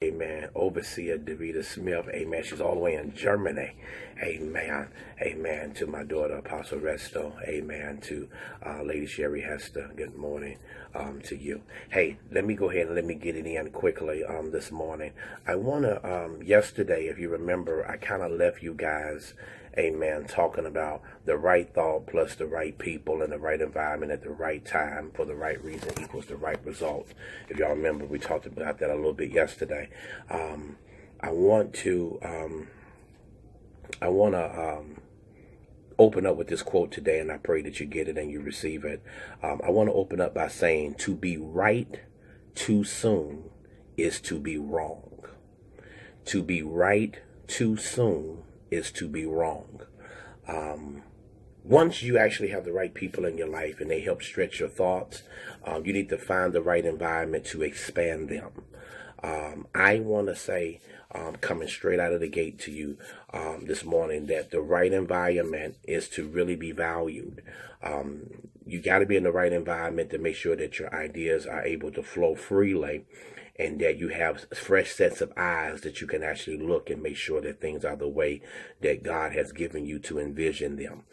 Amen. Overseer Davida Smith. Amen. She's all the way in Germany. Amen. Amen. To my daughter, Apostle Resto. Amen. To Lady Sherry Hester. Good morning to you. Hey, let me go ahead and let me get it in quickly this morning. I want to, yesterday, if you remember, I kind of left you guys, amen, talking about the right thought plus the right people and the right environment at the right time for the right reason equals the right result. If y'all remember, we talked about that a little bit yesterday. I want to open up with this quote today, and I pray that you get it and you receive it. I want to open up by saying, to be right too soon is to be wrong. To be right too soon is to be wrong. Once you actually have the right people in your life and they help stretch your thoughts, you need to find the right environment to expand them. I want to say, coming straight out of the gate to you this morning, that the right environment is to really be valued. You got to be in the right environment to make sure that your ideas are able to flow freely, and that you have fresh sets of eyes that you can actually look and make sure that things are the way that God has given you to envision them.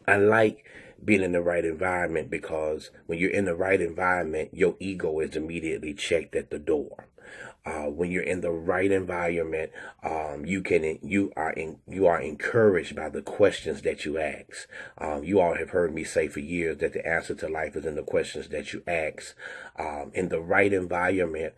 I like being in the right environment because when you're in the right environment, your ego is immediately checked at the door. When you're in the right environment, you are encouraged by the questions that you ask. You all have heard me say for years that the answer to life is in the questions that you ask. In the right environment,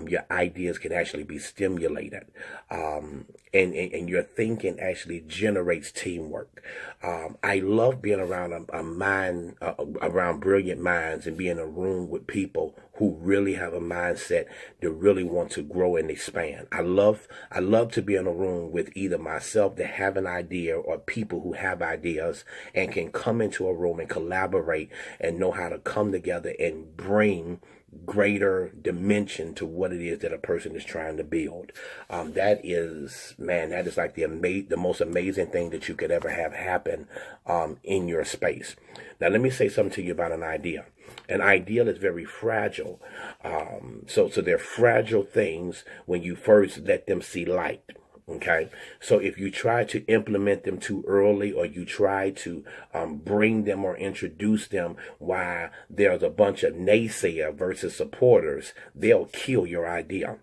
your ideas can actually be stimulated, and your thinking actually generates teamwork. I love being around around brilliant minds, and being in a room with people who really have a mindset to really want to grow and expand. I love to be in a room with either myself that have an idea or people who have ideas and can come into a room and collaborate and know how to come together and bring greater dimension to what it is that a person is trying to build. That is like the most amazing thing that you could ever have happen in your space. Now, let me say something to you about an idea. An ideal is very fragile. So they're fragile things when you first let them see light. Okay, so if you try to implement them too early, or you try to bring them or introduce them while there's a bunch of naysayer versus supporters, they'll kill your idea.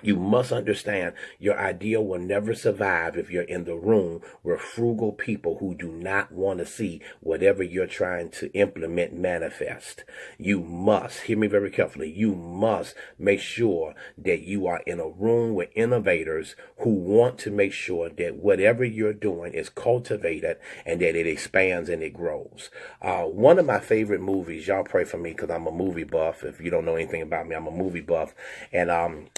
You must understand your idea will never survive if you're in the room with frugal people who do not want to see whatever you're trying to implement manifest. You must, hear me very carefully, you must make sure that you are in a room with innovators who want to make sure that whatever you're doing is cultivated and that it expands and it grows. One of my favorite movies, y'all pray for me because I'm a movie buff. If you don't know anything about me, I'm a movie buff. And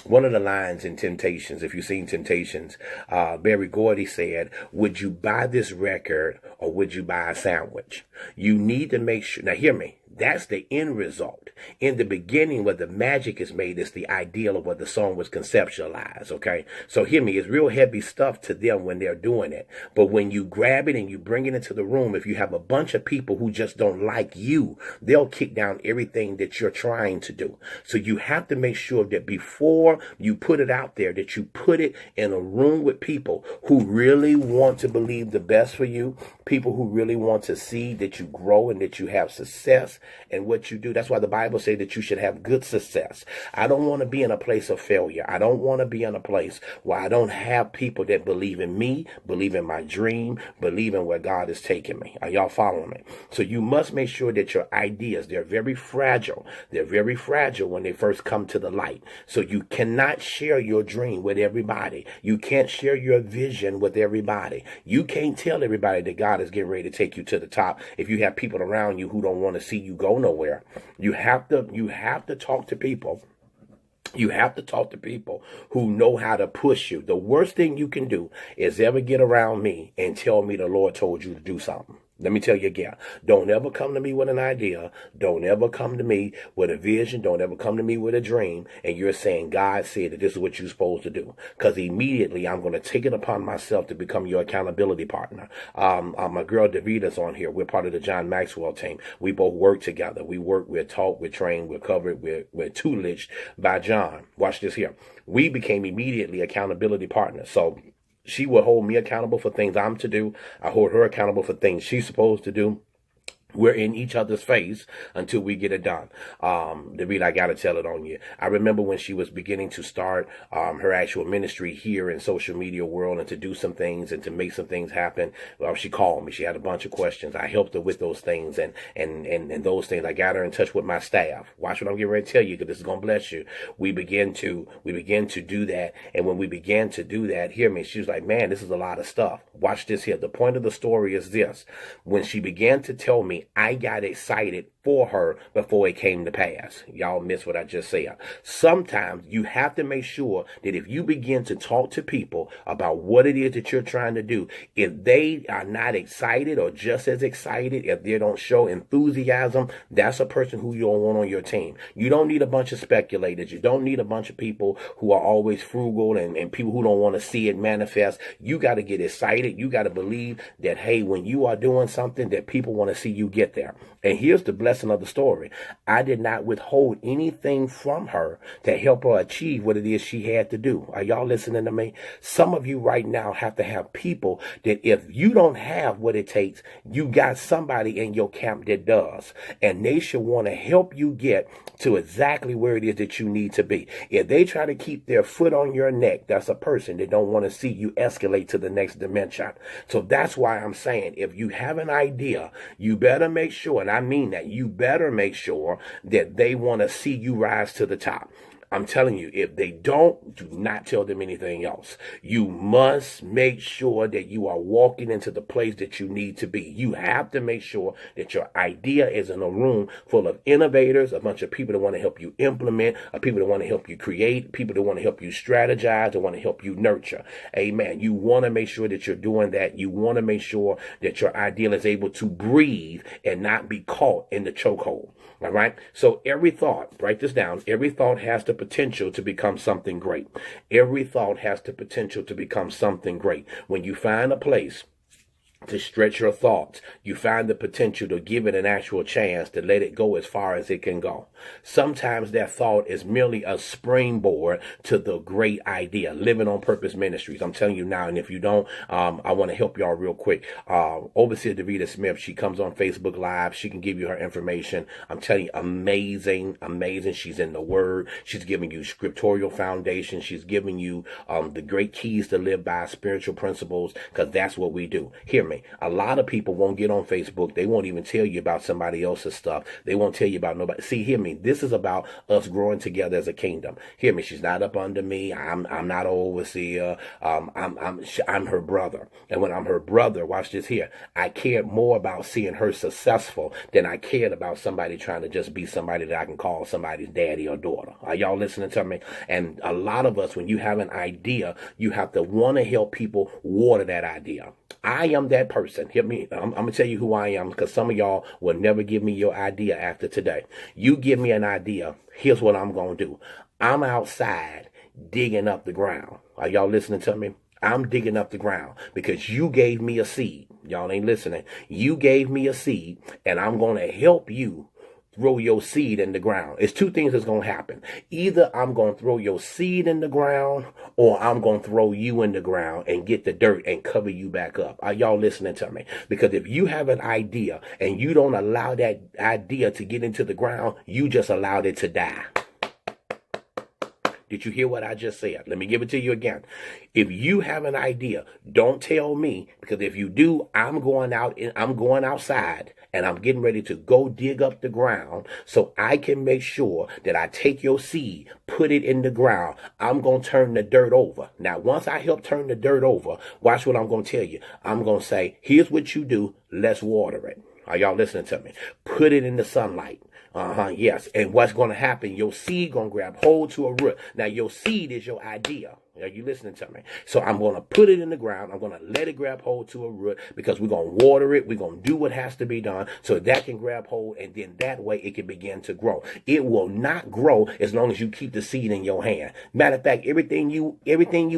one of the lines in Temptations, if you've seen Temptations, Berry Gordy said, would you buy this record or would you buy a sandwich? You need to make sure, now hear me, that's the end result. In the beginning, where the magic is made, is the ideal of what the song was conceptualized, okay? So hear me, it's real heavy stuff to them when they're doing it. But when you grab it and you bring it into the room, if you have a bunch of people who just don't like you, they'll kick down everything that you're trying to do. So you have to make sure that before you put it out there, that you put it in a room with people who really want to believe the best for you, people who really want to see that you grow and that you have success in what you do. That's why the Bible says that you should have good success. I don't want to be in a place of failure. I don't want to be in a place where I don't have people that believe in me, believe in my dream, believe in where God is taking me. Are y'all following me? So you must make sure that your ideas, they're very fragile. They're very fragile when they first come to the light. So you cannot share your dream with everybody. You can't share your vision with everybody. You can't tell everybody that God is getting ready to take you to the top if you have people around you who don't want to see you go nowhere. You have to talk to people. You have to talk to people who know how to push you. The worst thing you can do is ever get around me and tell me the Lord told you to do something. Let me tell you again, don't ever come to me with an idea. Don't ever come to me with a vision. Don't ever come to me with a dream. And you're saying, God said that this is what you're supposed to do. Because immediately I'm going to take it upon myself to become your accountability partner. My girl Davita's on here. We're part of the John Maxwell team. We both work together. We work, we're taught, we're trained, we're covered, we're tutelaged by John. Watch this here. We became immediately accountability partners. So she will hold me accountable for things I'm to do. I hold her accountable for things she's supposed to do. We're in each other's face until we get it done. David, I got to tell it on you. I remember when she was beginning to start her actual ministry here in social media world and to do some things and to make some things happen. She called me. She had a bunch of questions. I helped her with those things and those things. I got her in touch with my staff. Watch what I'm getting ready to tell you, because this is going to bless you. We begin to do that. And when we began to do that, hear me, she was like, man, this is a lot of stuff. Watch this here. The point of the story is this. When she began to tell me, I got excited for her before it came to pass. Y'all miss what I just said. Sometimes you have to make sure that if you begin to talk to people about what it is that you're trying to do, if they are not excited or just as excited, if they don't show enthusiasm, that's a person who you don't want on your team. You don't need a bunch of speculators. You don't need a bunch of people who are always frugal and people who don't want to see it manifest. You got to get excited. You got to believe that, hey, when you are doing something, that people want to see you get there. And here's the blessing of the story. I did not withhold anything from her to help her achieve what it is she had to do. Are y'all listening to me? Some of you right now have to have people that if you don't have what it takes, you got somebody in your camp that does. And they should want to help you get to exactly where it is that you need to be. If they try to keep their foot on your neck, that's a person that don't want to see you escalate to the next dimension. So that's why I'm saying, if you have an idea, you better make sure, and I mean that, you better make sure that they want to see you rise to the top. I'm telling you, if they don't, do not tell them anything else. You must make sure that you are walking into the place that you need to be. You have to make sure that your idea is in a room full of innovators, a bunch of people that want to help you implement, people that want to help you create, people that want to help you strategize, that want to help you nurture. Amen. You want to make sure that you're doing that. You want to make sure that your idea is able to breathe and not be caught in the chokehold. All right. So every thought, write this down. Every thought has the potential to become something great. Every thought has the potential to become something great. When you find a place to stretch your thoughts, you find the potential to give it an actual chance to let it go as far as it can go. Sometimes that thought is merely a springboard to the great idea. Living on Purpose Ministries. I'm telling you now, and if you don't, I want to help y'all real quick. Overseer Davita Smith, she comes on Facebook Live. She can give you her information. I'm telling you, amazing. She's in the Word. She's giving you scriptural foundation. She's giving you the great keys to live by, spiritual principles, because that's what we do. Hear me. A lot of people won't get on Facebook. They won't even tell you about somebody else's stuff. They won't tell you about nobody. See, hear me. This is about us growing together as a kingdom. Hear me. She's not up under me. I'm not an overseer. I'm her brother. And when I'm her brother, watch this here. I cared more about seeing her successful than I cared about somebody trying to just be somebody that I can call somebody's daddy or daughter. Are y'all listening to me? And a lot of us, when you have an idea, you have to want to help people water that idea. I am that person. Hear me. I'm going to tell you who I am, because some of y'all will never give me your idea after today. You give me an idea. Here's what I'm going to do. I'm outside digging up the ground. Are y'all listening to me? I'm digging up the ground because you gave me a seed. Y'all ain't listening. You gave me a seed, and I'm going to help you throw your seed in the ground. It's two things that's going to happen. Either I'm going to throw your seed in the ground, or I'm going to throw you in the ground and get the dirt and cover you back up. Are y'all listening to me? Because if you have an idea and you don't allow that idea to get into the ground, you just allowed it to die. Did you hear what I just said? Let me give it to you again. If you have an idea, don't tell me, because if you do, I'm going outside and I'm getting ready to go dig up the ground so I can make sure that I take your seed, put it in the ground. I'm going to turn the dirt over. Now, once I help turn the dirt over, watch what I'm going to tell you. I'm going to say, here's what you do. Let's water it. Are y'all listening to me? Put it in the sunlight. Yes. And what's going to happen? Your seed going to grab hold to a root. Now, your seed is your idea. Are you listening to me? So I'm going to put it in the ground. I'm going to let it grab hold to a root because we're going to water it. We're going to do what has to be done so that can grab hold, and then that way it can begin to grow. It will not grow as long as you keep the seed in your hand. Matter of fact, everything you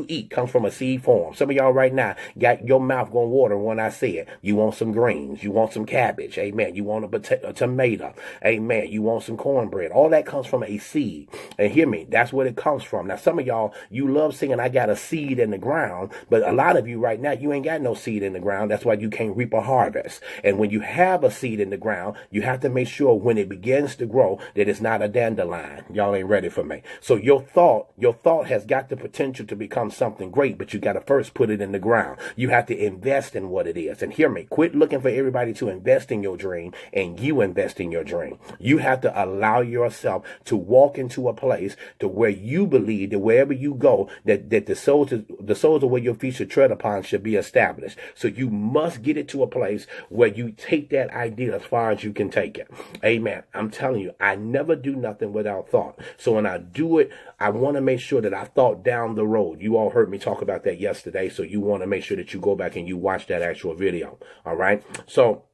eat comes from a seed form. Some of y'all right now got your mouth going water when I said you want some greens, you want some cabbage, amen. You want a tomato, amen. You want some cornbread. All that comes from a seed. And hear me, that's what it comes from. Now, some of y'all, you love singing, I got a seed in the ground, but a lot of you right now, you ain't got no seed in the ground. That's why you can't reap a harvest. And when you have a seed in the ground, you have to make sure when it begins to grow that it's not a dandelion. Y'all ain't ready for me. So your thought has got the potential to become something great, but you got to first put it in the ground. You have to invest in what it is. And hear me, quit looking for everybody to invest in your dream and you invest in your dream. You have to allow yourself to walk into a place to where you believe that wherever you go, that the soles of where your feet should tread upon should be established. So you must get it to a place where you take that idea as far as you can take it. Amen. I'm telling you, I never do nothing without thought. So when I do it, I want to make sure that I thought down the road. You all heard me talk about that yesterday. So you want to make sure that you go back and you watch that actual video. All right. So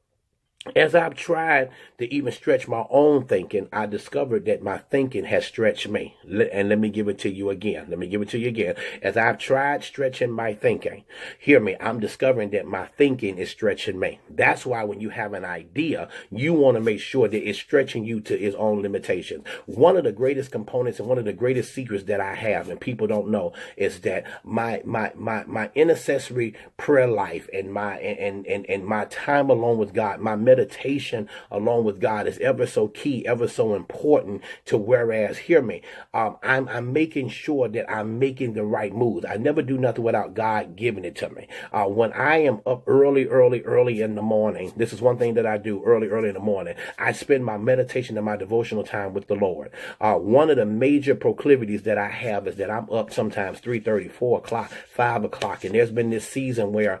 as I've tried to even stretch my own thinking, I discovered that my thinking has stretched me. And let me give it to you again. As I've tried stretching my thinking, hear me, I'm discovering that my thinking is stretching me. That's why when you have an idea, you want to make sure that it's stretching you to its own limitations. One of the greatest components and one of the greatest secrets that I have, and people don't know, is that my intercessory prayer life and my time alone with God, my meditation along with God is ever so key, ever so important to whereas, hear me, I'm making sure that I'm making the right moves. I never do nothing without God giving it to me. When I am up early in the morning, this is one thing that I do early in the morning. I spend my meditation and my devotional time with the Lord. One of the major proclivities that I have is that I'm up sometimes 3:30, 4 o'clock, 5 o'clock. And there's been this season where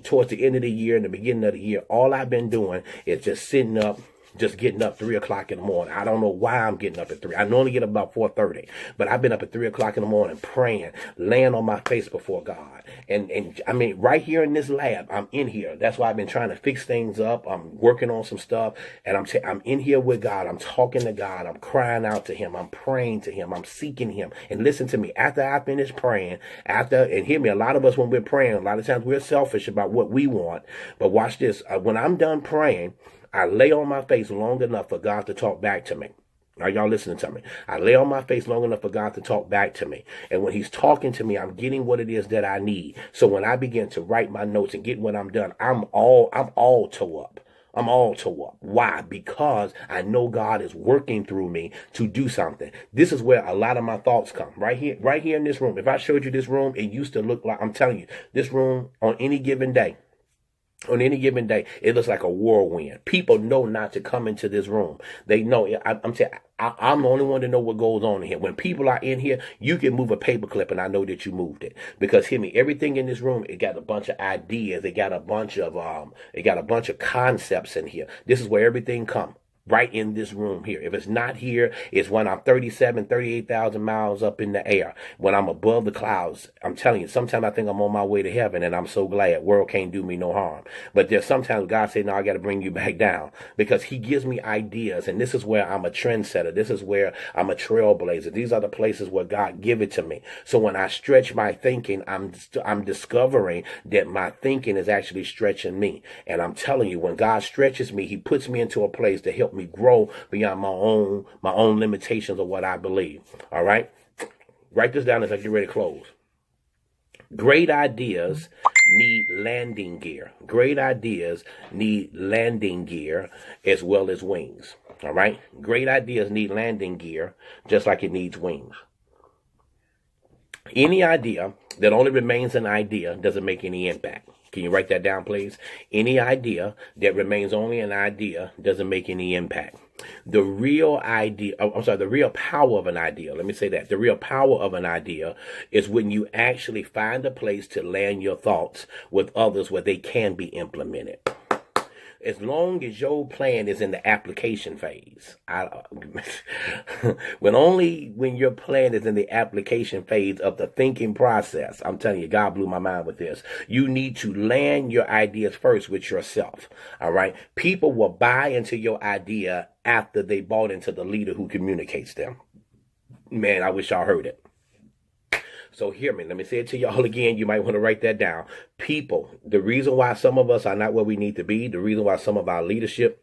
towards the end of the year and the beginning of the year, all I've been doing is just sitting up, just getting up 3 o'clock in the morning. I don't know why I'm getting up at 3. I normally get up about 4:30, but I've been up at 3 o'clock in the morning praying, laying on my face before God. And I mean, right here in this lab, I'm in here. That's why I've been trying to fix things up. I'm working on some stuff, and I'm in here with God. I'm talking to God. I'm crying out to Him. I'm praying to Him. I'm seeking Him. And listen to me, after I finish praying, and hear me, a lot of us when we're praying, a lot of times we're selfish about what we want. But watch this. When I'm done praying, I lay on my face long enough for God to talk back to me. Are y'all listening to me? I lay on my face long enough for God to talk back to me. And when He's talking to me, I'm getting what it is that I need. So when I begin to write my notes and get what I'm done, I'm all toe up. I'm all toe up. Why? Because I know God is working through me to do something. This is where a lot of my thoughts come. Right here in this room. If I showed you this room, it used to look like, I'm telling you, this room on any given day, it looks like a whirlwind. People know not to come into this room. They know. I'm the only one to know what goes on in here. When people are in here, you can move a paperclip and I know that you moved it. Because hear me, everything in this room, it got a bunch of ideas. It got a bunch of concepts in here. This is where everything comes. Right in this room here. If it's not here, it's when I'm 38,000 miles up in the air. When I'm above the clouds, I'm telling you, sometimes I think I'm on my way to heaven and I'm so glad. World can't do me no harm. But there's sometimes God said, no, I got to bring you back down because He gives me ideas. And this is where I'm a trendsetter. This is where I'm a trailblazer. These are the places where God give it to me. So when I stretch my thinking, I'm discovering that my thinking is actually stretching me. And I'm telling you, when God stretches me, He puts me into a place to help me grow beyond my own limitations of what I believe. All right. Write this down as I get ready to close. Great ideas need landing gear. Great ideas need landing gear as well as wings. All right. Great ideas need landing gear just like it needs wings. Any idea that only remains an idea doesn't make any impact. Can you write that down, please? Any idea that remains only an idea doesn't make any impact. The real power of an idea, let me say that. The real power of an idea is when you actually find a place to land your thoughts with others where they can be implemented. as long as your plan is in the application phase. When your plan is in the application phase of the thinking process, I'm telling you, God blew my mind with this. You need to land your ideas first with yourself. All right. People will buy into your idea after they bought into the leader who communicates them. Man, I wish y'all heard it. So hear me. Let me say it to y'all again. You might want to write that down. People, the reason why some of us are not where we need to be, the reason why some of our leadership